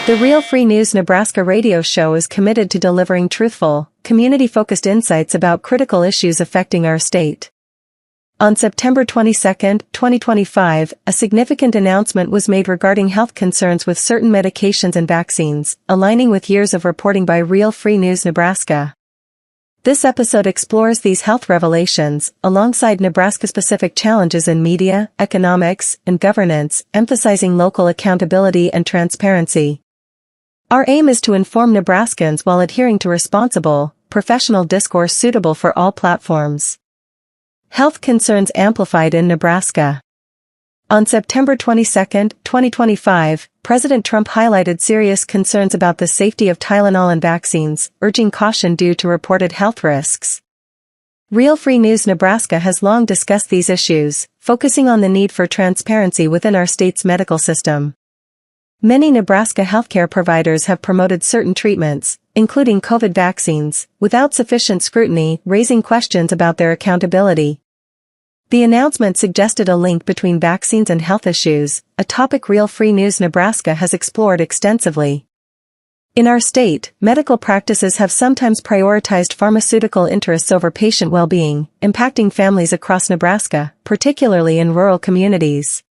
The Real Free News Nebraska radio show is committed to delivering truthful, community-focused insights about critical issues affecting our state. On September 22, 2025, a significant announcement was made regarding health concerns with certain medications and vaccines, aligning with years of reporting by Real Free News Nebraska. This episode explores these health revelations, alongside Nebraska-specific challenges in media, economics, and governance, emphasizing local accountability and transparency. Our aim is to inform Nebraskans while adhering to responsible, professional discourse suitable for all platforms. Health concerns amplified in Nebraska. On September 22, 2025, President Trump highlighted serious concerns about the safety of Tylenol and vaccines, urging caution due to reported health risks. Real Free News Nebraska has long discussed these issues, focusing on the need for transparency within our state's medical system. Many Nebraska healthcare providers have promoted certain treatments, including COVID vaccines, without sufficient scrutiny, raising questions about their accountability. The announcement suggested a link between vaccines and health issues, a topic Real Free News Nebraska has explored extensively. In our state, medical practices have sometimes prioritized pharmaceutical interests over patient well-being, impacting families across Nebraska, particularly in rural communities.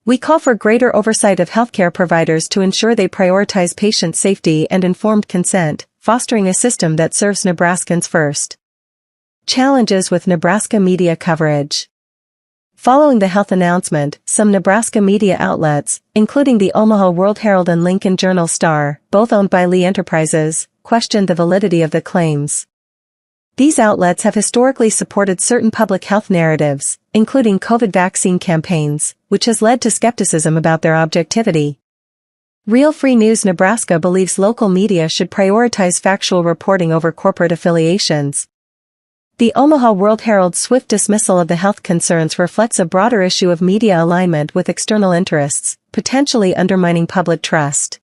We call for greater oversight of healthcare providers to ensure they prioritize patient safety and informed consent, fostering a system that serves Nebraskans first. Challenges with Nebraska media coverage. Following the health announcement, some Nebraska media outlets, including the Omaha World-Herald and Lincoln Journal-Star, both owned by Lee Enterprises, questioned the validity of the claims. These outlets have historically supported certain public health narratives, including COVID vaccine campaigns, which has led to skepticism about their objectivity. Real Free News Nebraska believes local media should prioritize factual reporting over corporate affiliations. The Omaha World-Herald's swift dismissal of the health concerns reflects a broader issue of media alignment with external interests, potentially undermining public trust.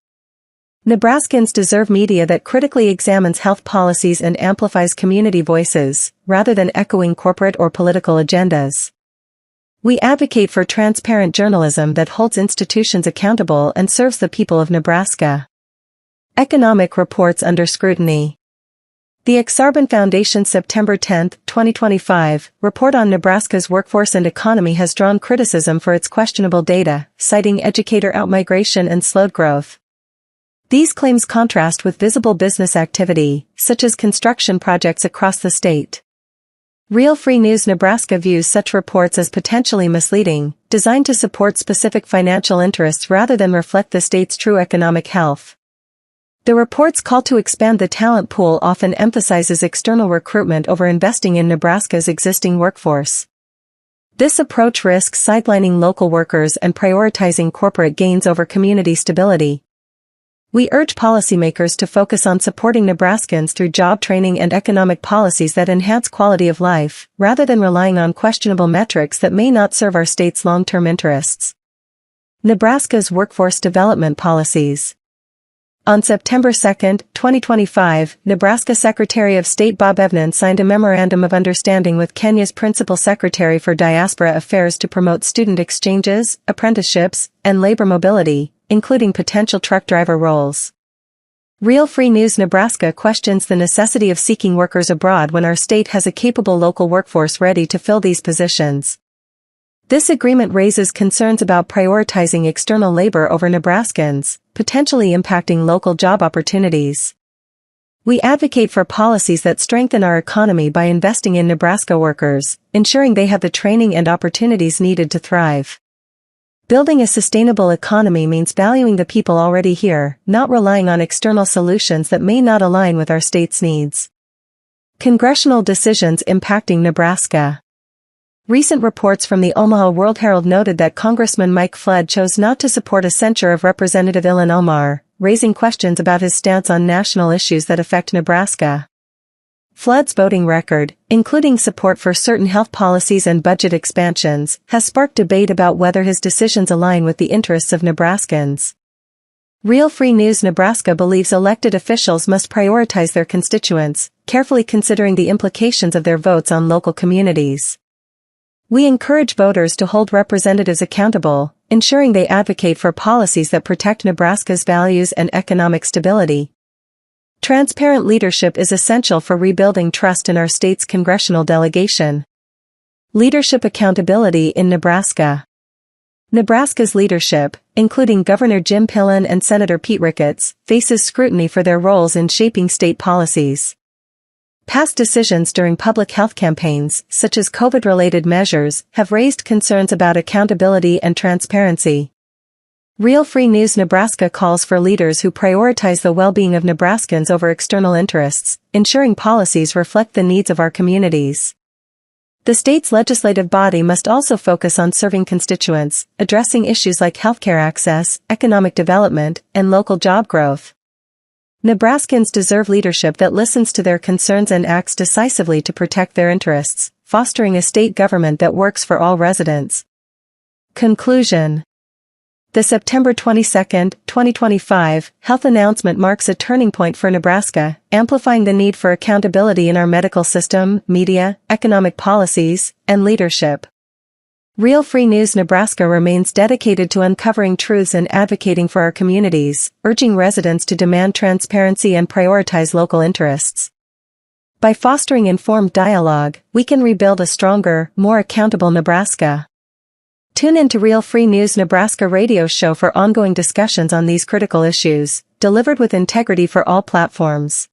Nebraskans deserve media that critically examines health policies and amplifies community voices, rather than echoing corporate or political agendas. We advocate for transparent journalism that holds institutions accountable and serves the people of Nebraska. Economic reports under scrutiny. The Exarban Foundation's September 10, 2025, report on Nebraska's workforce and economy has drawn criticism for its questionable data, citing educator outmigration and slowed growth. These claims contrast with visible business activity, such as construction projects across the state. Real Free News Nebraska views such reports as potentially misleading, designed to support specific financial interests rather than reflect the state's true economic health. The report's call to expand the talent pool often emphasizes external recruitment over investing in Nebraska's existing workforce. This approach risks sidelining local workers and prioritizing corporate gains over community stability. We urge policymakers to focus on supporting Nebraskans through job training and economic policies that enhance quality of life, rather than relying on questionable metrics that may not serve our state's long-term interests. Nebraska's workforce development policies. On September 2, 2025, Nebraska Secretary of State Bob Evnen signed a Memorandum of Understanding with Kenya's Principal Secretary for Diaspora Affairs to promote student exchanges, apprenticeships, and labor mobility, including potential truck driver roles. Real Free News Nebraska questions the necessity of seeking workers abroad when our state has a capable local workforce ready to fill these positions. This agreement raises concerns about prioritizing external labor over Nebraskans, potentially impacting local job opportunities. We advocate for policies that strengthen our economy by investing in Nebraska workers, ensuring they have the training and opportunities needed to thrive. Building a sustainable economy means valuing the people already here, not relying on external solutions that may not align with our state's needs. Congressional decisions impacting Nebraska. Recent reports from the Omaha World-Herald noted that Congressman Mike Flood chose not to support a censure of Representative Ilhan Omar, raising questions about his stance on national issues that affect Nebraska. Flood's voting record, including support for certain health policies and budget expansions, has sparked debate about whether his decisions align with the interests of Nebraskans. Real Free News Nebraska believes elected officials must prioritize their constituents, carefully considering the implications of their votes on local communities. We encourage voters to hold representatives accountable, ensuring they advocate for policies that protect Nebraska's values and economic stability. Transparent leadership is essential for rebuilding trust in our state's congressional delegation. Leadership accountability in Nebraska. Nebraska's leadership, including Governor Jim Pillen and Senator Pete Ricketts, faces scrutiny for their roles in shaping state policies. Past decisions during public health campaigns, such as COVID-related measures, have raised concerns about accountability and transparency. Real Free News Nebraska calls for leaders who prioritize the well-being of Nebraskans over external interests, ensuring policies reflect the needs of our communities. The state's legislative body must also focus on serving constituents, addressing issues like healthcare access, economic development, and local job growth. Nebraskans deserve leadership that listens to their concerns and acts decisively to protect their interests, fostering a state government that works for all residents. Conclusion. The September 22, 2025, health announcement marks a turning point for Nebraska, amplifying the need for accountability in our medical system, media, economic policies, and leadership. Real Free News Nebraska remains dedicated to uncovering truths and advocating for our communities, urging residents to demand transparency and prioritize local interests. By fostering informed dialogue, we can rebuild a stronger, more accountable Nebraska. Tune in to Real Free News Nebraska radio show for ongoing discussions on these critical issues, delivered with integrity for all platforms.